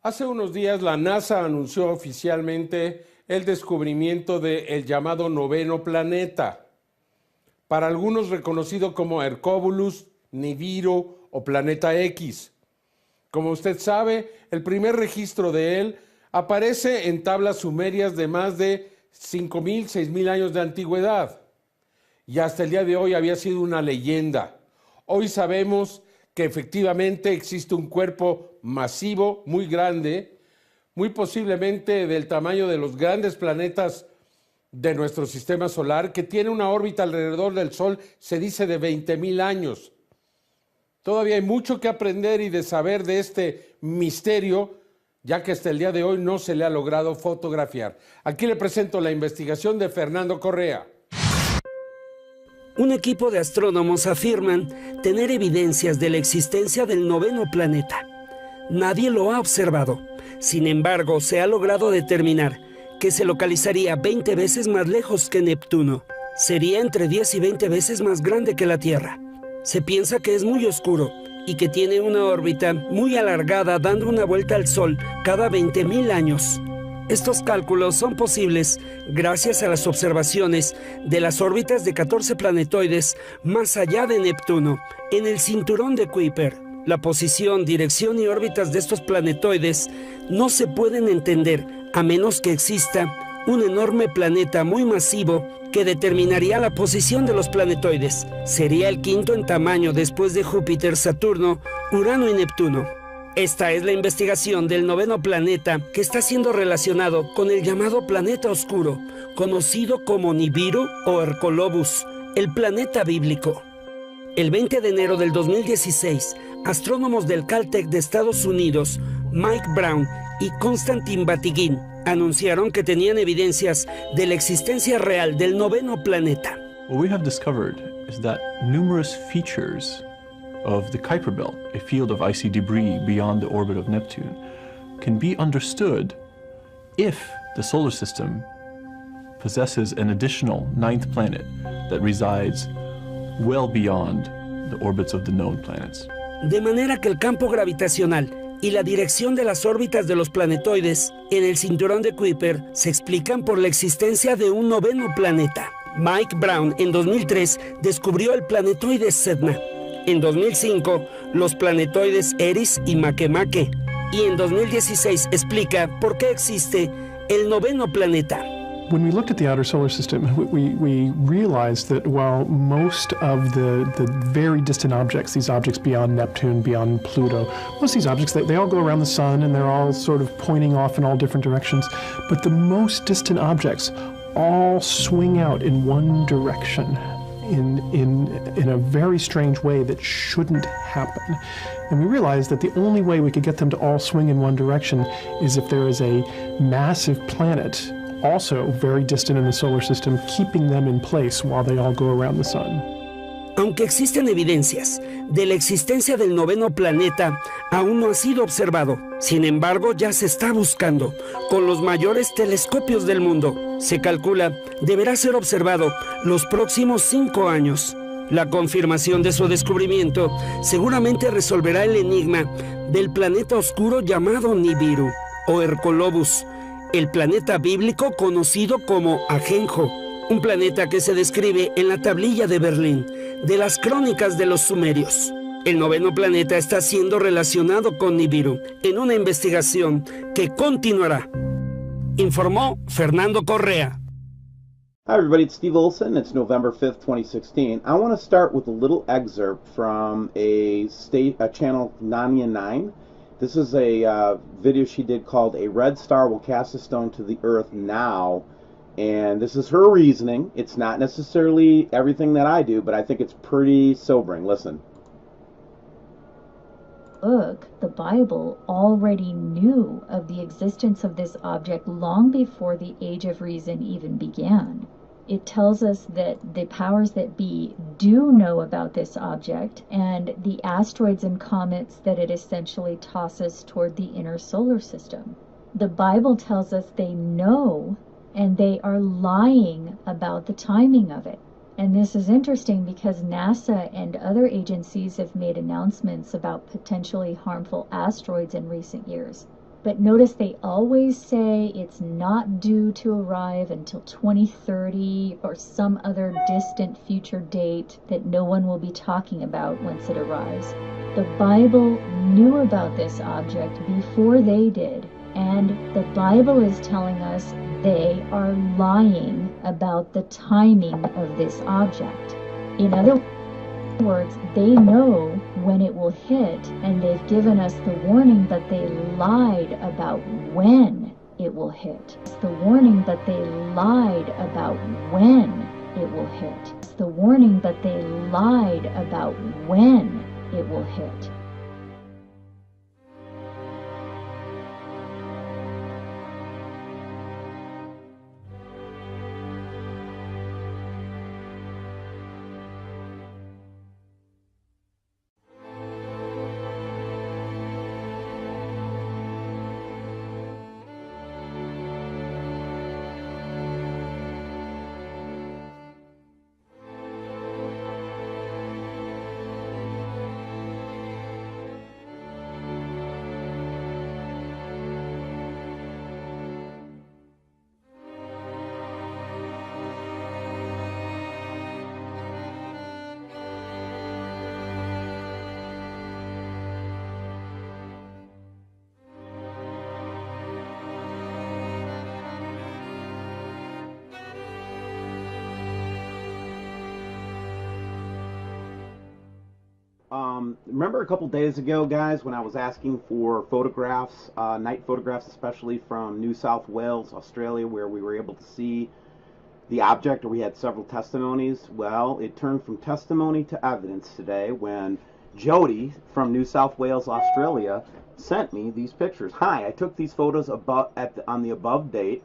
Hace unos días la NASA anunció oficialmente el descubrimiento del llamado noveno planeta, para algunos reconocido como Hercóbulus, Nibiru o Planeta X. Como usted sabe, el primer registro de él aparece en tablas sumerias de más de 5.000, 6.000 años de antigüedad. Y hasta el día de hoy había sido una leyenda. Hoy sabemos que efectivamente existe un cuerpo masivo, muy grande, muy posiblemente del tamaño de los grandes planetas de nuestro sistema solar, que tiene una órbita alrededor del Sol, se dice de 20.000 años. Todavía hay mucho que aprender y de saber de este misterio, ya que hasta el día de hoy no se le ha logrado fotografiar. Aquí le presento la investigación de Fernando Correa. Un equipo de astrónomos afirman tener evidencias de la existencia del noveno planeta. Nadie lo ha observado. Sin embargo, se ha logrado determinar que se localizaría 20 veces más lejos que Neptuno. Sería entre 10 y 20 veces más grande que la Tierra. Se piensa que es muy oscuro y que tiene una órbita muy alargada, dando una vuelta al Sol cada 20.000 años. Estos cálculos son posibles gracias a las observaciones de las órbitas de 14 planetoides más allá de Neptuno, en el cinturón de Kuiper. La posición, dirección y órbitas de estos planetoides no se pueden entender a menos que exista un enorme planeta muy masivo que determinaría la posición de los planetoides. Sería el quinto en tamaño después de Júpiter, Saturno, Urano y Neptuno. Esta es la investigación del noveno planeta, que está siendo relacionado con el llamado planeta oscuro, conocido como Nibiru o Hercolobus, el planeta bíblico. El 20 de enero del 2016, astrónomos del Caltech de Estados Unidos, Mike Brown y Konstantin Batygin, anunciaron que tenían evidencias de la existencia real del noveno planeta. What we have discovered is that numerous features of the Kuiper Belt, a field of icy debris beyond the orbit of Neptune, can be understood if the solar system possesses an additional ninth planet that resides well beyond the orbits of the known planets. De manera que el campo gravitacional y la dirección de las órbitas de los planetoides en el cinturón de Kuiper se explican por la existencia de un noveno planeta. Mike Brown en 2003 descubrió el planetoide Sedna. En 2005, los planetoides Eris y Makemake. Y en 2016 explica por qué existe el noveno planeta. When we looked at the outer solar system, we realized that while most of the very distant objects, these objects beyond Neptune, beyond Pluto, most of these objects, they all go around the sun and they're all sort of pointing off in all different directions. But the most distant objects all swing out in one direction in a very strange way that shouldn't happen. And we realized that the only way we could get them to all swing in one direction is if there is a massive planet also very distant in the solar system, keeping them in place while they all go around the sun. Aunque existen evidencias de la existencia del noveno planeta, aún no ha sido observado. Sin embargo, ya se está buscando con los mayores telescopios del mundo. Se calcula deberá ser observado los próximos 5 años. La confirmación de su descubrimiento seguramente resolverá el enigma del planeta oscuro llamado Nibiru o Hercolobus, el planeta bíblico conocido como Ajenjo, un planeta que se describe en la tablilla de Berlín de las crónicas de los sumerios. El noveno planeta está siendo relacionado con Nibiru en una investigación que continuará. Informó Fernando Correa. Hi everybody, it's Steve Olson. It's November 5th, 2016. I want to start with a little excerpt from a channel Nania 9. This is a video she did called "A Red Star Will Cast a Stone to the Earth Now," and this is her reasoning. It's not necessarily everything that I do, but I think it's pretty sobering. Listen. Look, the Bible already knew of the existence of this object long before the Age of Reason even began. It tells us that the powers that be do know about this object and the asteroids and comets that it essentially tosses toward the inner solar system. The Bible tells us they know, and they are lying about the timing of it. And this is interesting because NASA and other agencies have made announcements about potentially harmful asteroids in recent years. But notice they always say it's not due to arrive until 2030 or some other distant future date that no one will be talking about once it arrives. The Bible knew about this object before they did, and the Bible is telling us they are lying about the timing of this object. In other words, they know when it will hit, and they've given us the warning, but they lied about when it will hit. It's the warning, but they lied about when it will hit. It's the warning, but they lied about when it will hit. Remember a couple days ago, guys, when I was asking for photographs, night photographs, especially from New South Wales, Australia, where we were able to see the object, or we had several testimonies? Well, it turned from testimony to evidence today when Jody from New South Wales, Australia, sent me these pictures. Hi, I took these photos on the above date,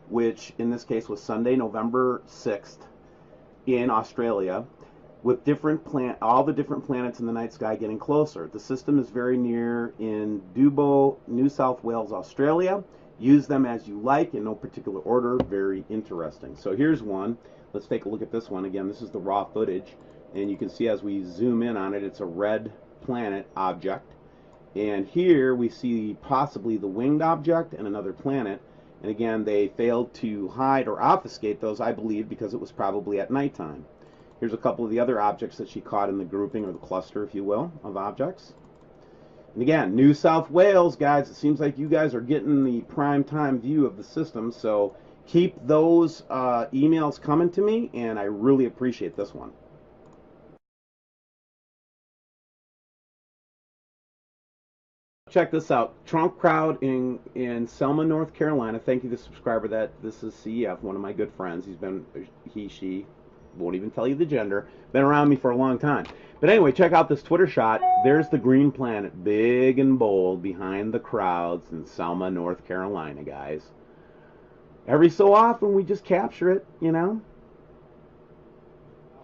which in this case was Sunday, November 6th, in Australia, with all the different planets in the night sky getting closer. The system is very near in Dubbo, New South Wales, Australia. Use them as you like in no particular order. Very interesting. So here's one. Let's take a look at this one. Again, this is the raw footage, and you can see as we zoom in on it, it's a red planet object. And here we see possibly the winged object and another planet. And again, they failed to hide or obfuscate those, I believe, because it was probably at nighttime. Here's a couple of the other objects that she caught in the grouping, or the cluster, if you will, of objects. And again, New South Wales, guys, it seems like you guys are getting the prime time view of the system, so keep those emails coming to me, and I really appreciate this one. Check this out. Trump crowd in Selma, North Carolina. Thank you to the subscriber that this is CEF, one of my good friends. She, won't even tell you the gender, been around me for a long time. But anyway, check out this Twitter shot. There's the green planet, big and bold, behind the crowds in Selma, North Carolina, guys. Every so often, we just capture it, you know?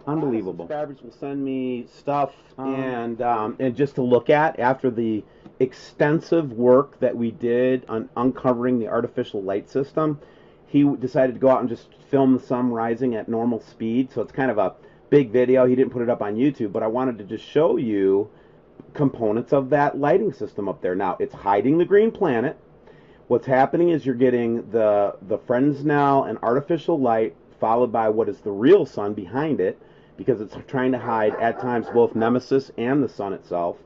Unbelievable. Subscribers will send me stuff and just to look at after the extensive work that we did on uncovering the artificial light system. He decided to go out and just film the sun rising at normal speed, so it's kind of a big video. He didn't put it up on YouTube, but I wanted to just show you components of that lighting system up there. Now, it's hiding the green planet. What's happening is you're getting the Fresnel and artificial light followed by what is the real sun behind it, because it's trying to hide at times both Nemesis and the sun itself.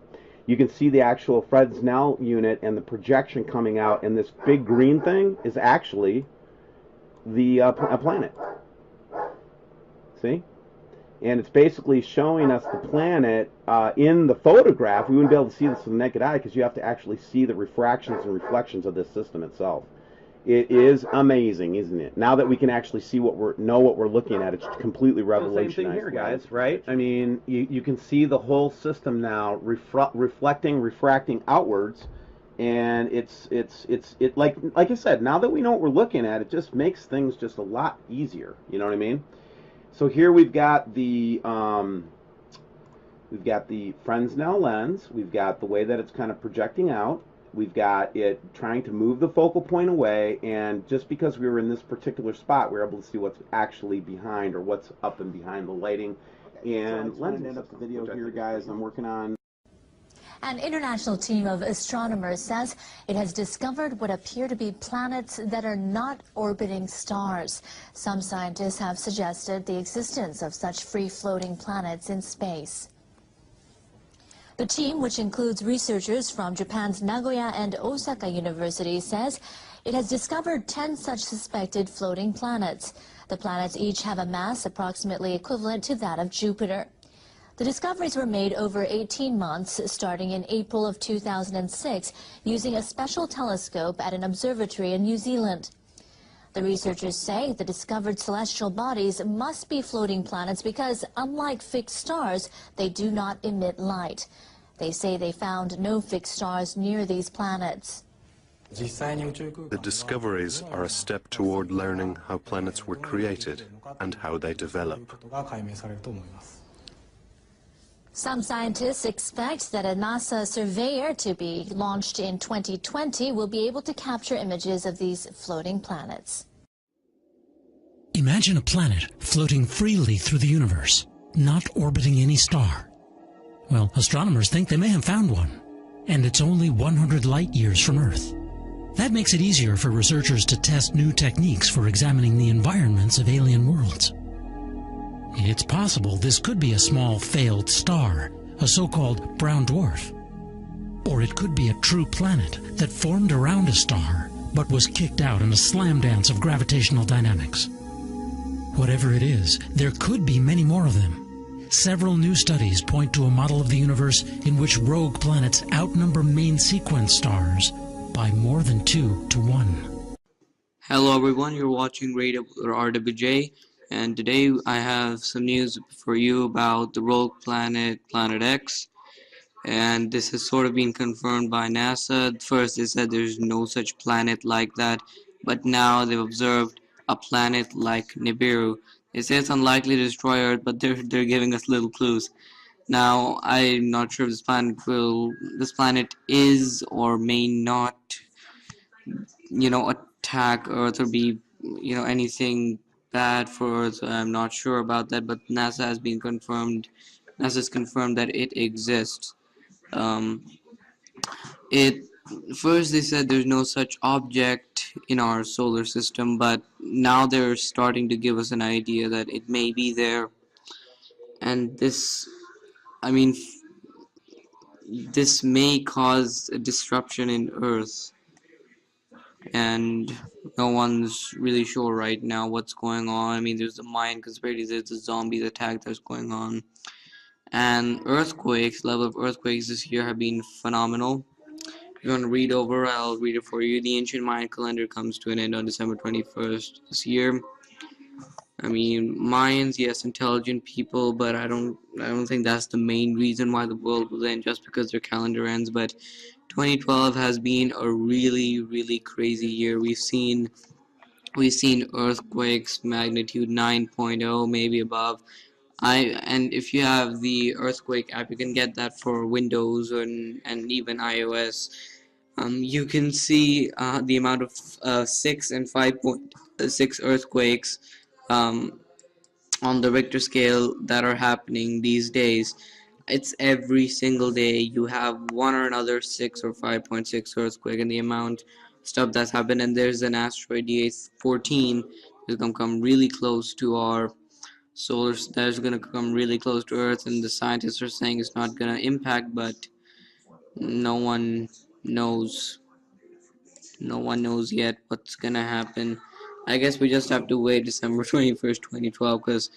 You can see the actual Fresnel unit and the projection coming out, and this big green thing is actually a planet. See? And it's basically showing us the planet in the photograph. We wouldn't be able to see this with the naked eye because you have to actually see the refractions and reflections of this system itself. It is amazing, isn't it? Now that we can actually see what we're looking at, it's completely revolutionized. Same thing here, guys, right? I mean, you can see the whole system now refracting outwards. And it's like I said, now that we know what we're looking at, it just makes things just a lot easier. You know what I mean? So here we've got the Fresnel lens. We've got the way that it's kind of projecting out, We've got it trying to move the focal point away, and just because we were in this particular spot, we were able to see what's actually behind, or what's up and behind the lighting. And let's end up the video here, guys. I'm working on. An international team of astronomers says it has discovered what appear to be planets that are not orbiting stars. Some scientists have suggested the existence of such free-floating planets in space. The team, which includes researchers from Japan's Nagoya and Osaka universities, says it has discovered 10 such suspected floating planets. The planets each have a mass approximately equivalent to that of Jupiter. The discoveries were made over 18 months, starting in April of 2006, using a special telescope at an observatory in New Zealand. The researchers say the discovered celestial bodies must be floating planets because, unlike fixed stars, they do not emit light. They say they found no fixed stars near these planets. The discoveries are a step toward learning how planets were created and how they develop. Some scientists expect that a NASA surveyor to be launched in 2020 will be able to capture images of these floating planets. Imagine a planet floating freely through the universe, not orbiting any star. Well, astronomers think they may have found one, and it's only 100 light years from Earth. That makes it easier for researchers to test new techniques for examining the environments of alien worlds. It's possible this could be a small failed star, a so-called brown dwarf. Or it could be a true planet that formed around a star, but was kicked out in a slam dance of gravitational dynamics. Whatever it is, there could be many more of them. Several new studies point to a model of the universe in which rogue planets outnumber main sequence stars by more than 2 to 1. Hello everyone, you're watching Radio RWJ, and today I have some news for you about the rogue planet, Planet X. And this has sort of been confirmed by NASA. First they said there's no such planet like that, but now they've observed a planet like Nibiru. They say it's unlikely to destroy Earth, but they're giving us little clues. Now, I'm not sure if this planet is or may not, attack Earth or be, anything bad for Earth. I'm not sure about that, but NASA's confirmed that it exists. First they said there's no such object in our solar system, but now they're starting to give us an idea that it may be there. And this may cause a disruption in Earth, and no one's really sure right now what's going on. I mean, there's the Mayan conspiracy, there's the zombies attack that's going on, and earthquakes. Level of earthquakes this year have been phenomenal. If you want to read over, I'll read it for you. The ancient Mayan calendar comes to an end on December 21st this year. I mean, Mayans, yes, intelligent people, but I don't think that's the main reason why the world will end, just because their calendar ends. But 2012 has been a really, really crazy year. We've seen earthquakes magnitude 9.0, maybe above. And if you have the earthquake app, you can get that for Windows and even iOS. You can see the amount of 6 and 5.6 earthquakes on the Richter scale that are happening these days. It's every single day you have one or another 6 or 5.6 earthquake, and the amount of stuff that's happened. And there's an asteroid DA14 is going to come really close to our that's going to come really close to Earth, and the scientists are saying it's not going to impact, but no one knows yet what's going to happen. I guess we just have to wait December 21st, 2012, because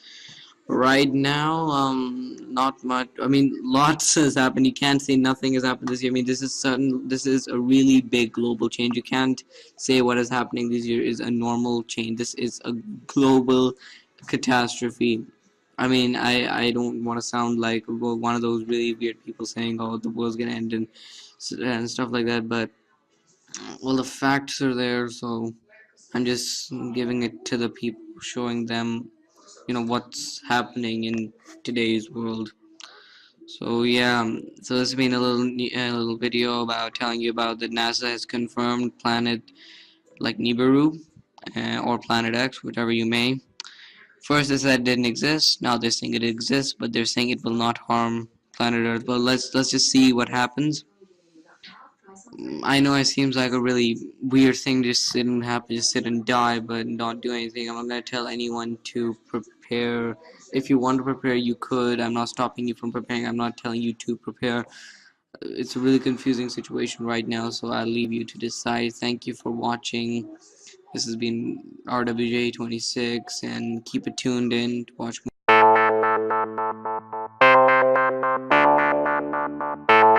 right now, not much. I mean, lots has happened. You can't say nothing has happened this year. I mean, this is a really big global change. You can't say what is happening this year is a normal change. This is a global catastrophe. I mean, I don't want to sound like one of those really weird people saying, oh, the world's gonna end and stuff like that, but well, the facts are there, so I'm just giving it to the people, showing them what's happening in today's world. So yeah, so this has been a little video about telling you about that NASA has confirmed planet like Nibiru or Planet X, whatever you may. First they said it didn't exist. Now they're saying it exists, but they're saying it will not harm planet Earth. But let's just see what happens. I know it seems like a really weird thing to just sit and die, but not do anything. I'm not gonna tell anyone to prepare. If you want to prepare, you could. I'm not stopping you from preparing. I'm not telling you to prepare. It's a really confusing situation right now, so I'll leave you to decide. Thank you for watching. This has been RWJ26, and keep it tuned in to watch more.